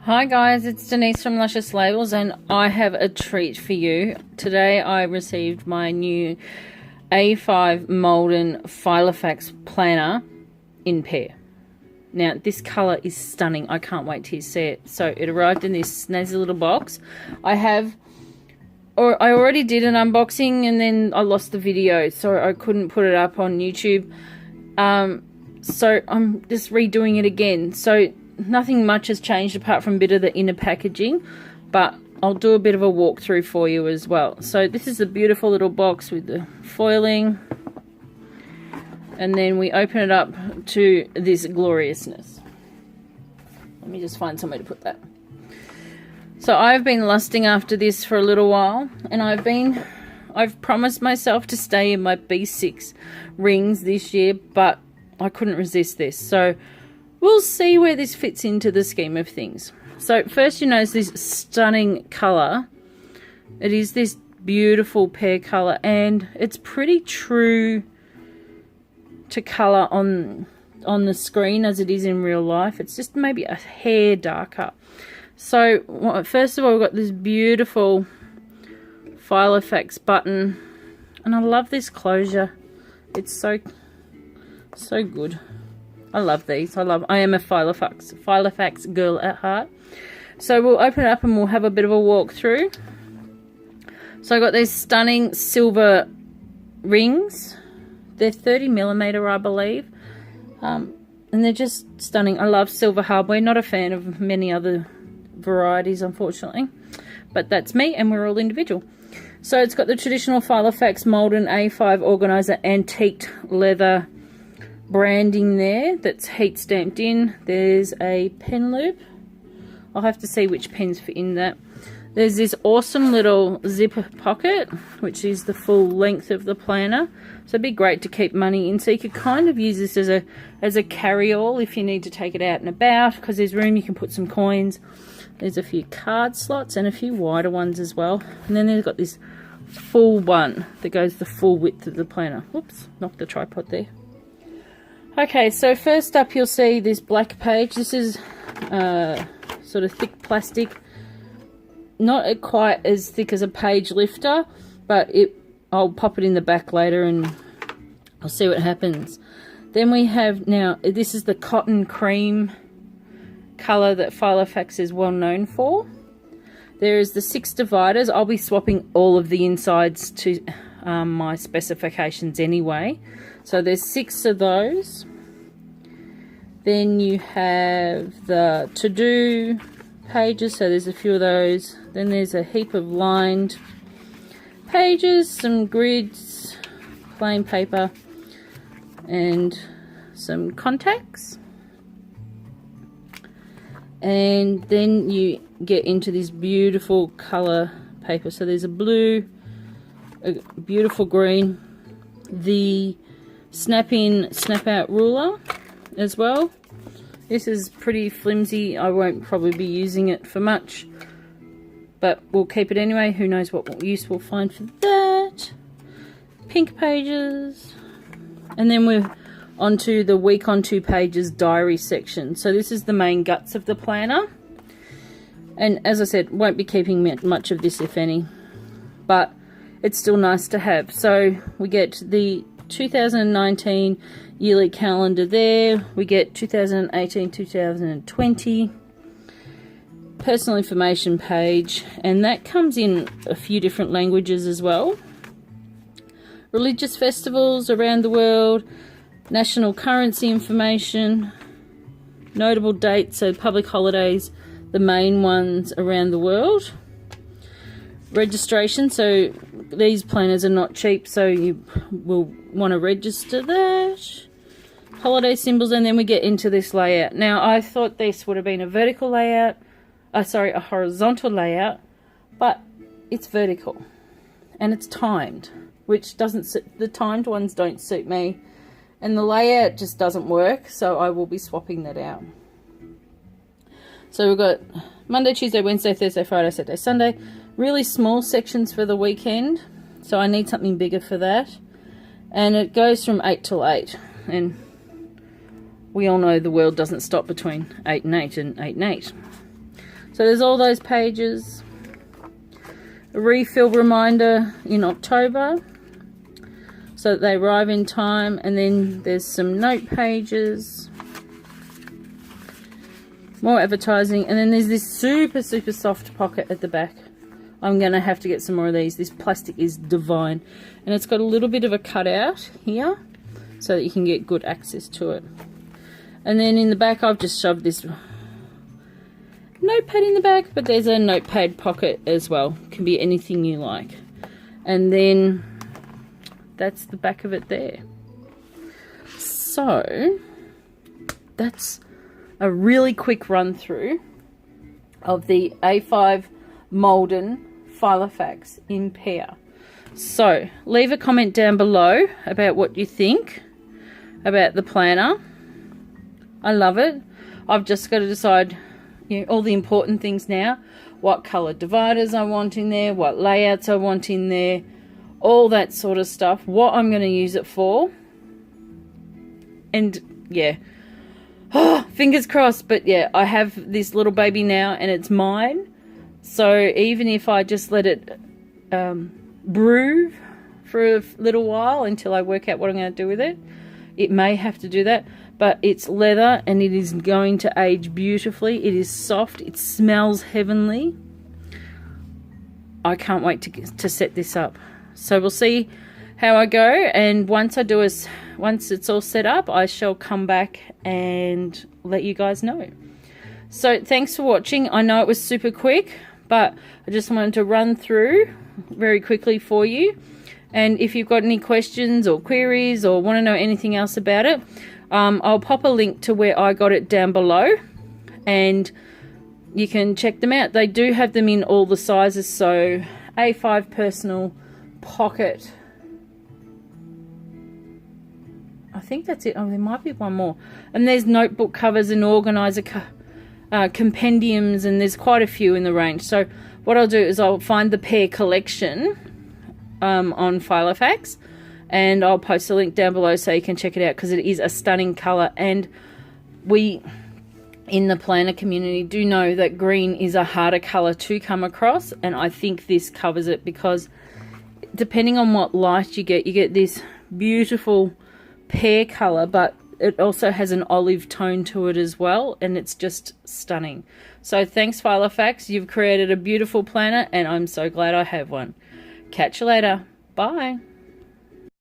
Hi guys, it's Denise from Luscious Labels and I have a treat for you. Today I received my new A5 Malden Filofax planner in pear. Now this colour is stunning. I can't wait till you see it. So it arrived in this snazzy little box. I already did an unboxing and then I lost the video, so I couldn't put it up on YouTube. So I'm just redoing it again. So nothing much has changed apart from a bit of the inner packaging, but I'll do a bit of a walkthrough for you as well. So this is a beautiful little box with the foiling, and then we open it up to this gloriousness. Let me just find somewhere to put that. So I've been lusting after this for a little while, and I've promised myself to stay in my B6 rings this year, but I couldn't resist this. So we'll see where this fits into the scheme of things. So first, you notice this stunning colour. It is this beautiful pear colour, and it's pretty true to colour on the screen as it is in real life. It's just maybe a hair darker. So first of all, we've got this beautiful Filofax button, and I love this closure. It's so good. I love these. I am a Filofax girl at heart. So we'll open it up and we'll have a bit of a walk through. So I got these stunning silver rings. They're 30mm, I believe. And they're just stunning. I love silver hardware. Not a fan of many other varieties, unfortunately. But that's me, and we're all individual. So it's got the traditional Filofax Malden A5 Organizer antiqued leather branding there that's heat stamped in. There's a pen loop. I'll have to see which pens fit in that. There's this awesome little zipper pocket, which is the full length of the planner, so it'd be great to keep money in. So you could kind of use this as a carry-all if you need to take it out and about, because there's room. You can put some coins. There's a few card slots and a few wider ones as well. And then they've got this full one that goes the full width of the planner. Whoops, knocked the tripod there. Okay, so first up you'll see this black page. This is sort of thick plastic, not quite as thick as a page lifter, but I'll pop it in the back later and I'll see what happens. Then we have, now this is the cotton cream colour that Filofax is well known for. There is the 6 dividers. I'll be swapping all of the insides to my specifications anyway. So there's 6 of those. Then you have the to-do pages, so there's a few of those. Then there's a heap of lined pages, some grids, plain paper, and some contacts. And then you get into this beautiful colour paper. So there's a blue, a beautiful green, the snap-in, snap-out ruler as well. This is pretty flimsy. I won't probably be using it for much, but we'll keep it anyway. Who knows what use we'll find for that. Pink pages. And then we're onto the week on 2 pages diary section. So this is the main guts of the planner. And as I said, won't be keeping much of this, if any, but it's still nice to have. So we get the 2019 yearly calendar there. We get 2018, 2020 personal information page, and that comes in a few different languages as well. Religious festivals around the world, national currency information, notable dates, so public holidays, the main ones around the world. Registration, so these planners are not cheap, so you will want to register that. Holiday symbols, and then we get into this layout. Now I thought this would have been a vertical layout, a horizontal layout, but it's vertical and it's timed, which doesn't suit, the timed ones don't suit me, and the layout just doesn't work, so I will be swapping that out. So we've got Monday, Tuesday, Wednesday, Thursday, Friday, Saturday, Sunday. Really small sections for the weekend, so I need something bigger for that. And it goes from 8 till 8, and we all know the world doesn't stop between 8 and 8 and 8 and 8. So there's all those pages. A refill reminder in October, so that they arrive in time. And then there's some note pages, more advertising, and then there's this super soft pocket at the back. I'm gonna have to get some more of these. This plastic is divine, and it's got a little bit of a cutout here so that you can get good access to it. And then in the back I've just shoved this notepad in the back, but there's a notepad pocket as well. Can be anything you like. And then that's the back of it there. So that's a really quick run through of the A5 Malden Filofax in pear. So leave a comment down below about what you think about the planner. I love it. I've just got to decide, you know, all the important things now. What colour dividers I want in there, what layouts I want in there, all that sort of stuff, what I'm going to use it for. And yeah, oh, fingers crossed. But yeah, I have this little baby now and it's mine. So even if I just let it brew for a little while until I work out what I'm going to do with it, it may have to do that. But it's leather and it is going to age beautifully. It is soft. It smells heavenly. I can't wait to set this up. So we'll see how I go. And once it's all set up, I shall come back and let you guys know. So thanks for watching. I know it was super quick, but I just wanted to run through very quickly for you. And if you've got any questions or queries or want to know anything else about it, I'll pop a link to where I got it down below and you can check them out. They do have them in all the sizes, so A5 personal, pocket, I think that's it. Oh, there might be one more. And there's notebook covers and organizer compendiums, and there's quite a few in the range. So what I'll do is I'll find the pear collection on Filofax, and I'll post a link down below so you can check it out, because it is a stunning colour. And we in the planner community do know that green is a harder colour to come across, and I think this covers it, because depending on what light you get this beautiful pear colour, but it also has an olive tone to it as well, and it's just stunning. So thanks Filofax, you've created a beautiful planner and I'm so glad I have one. Catch you later. Bye.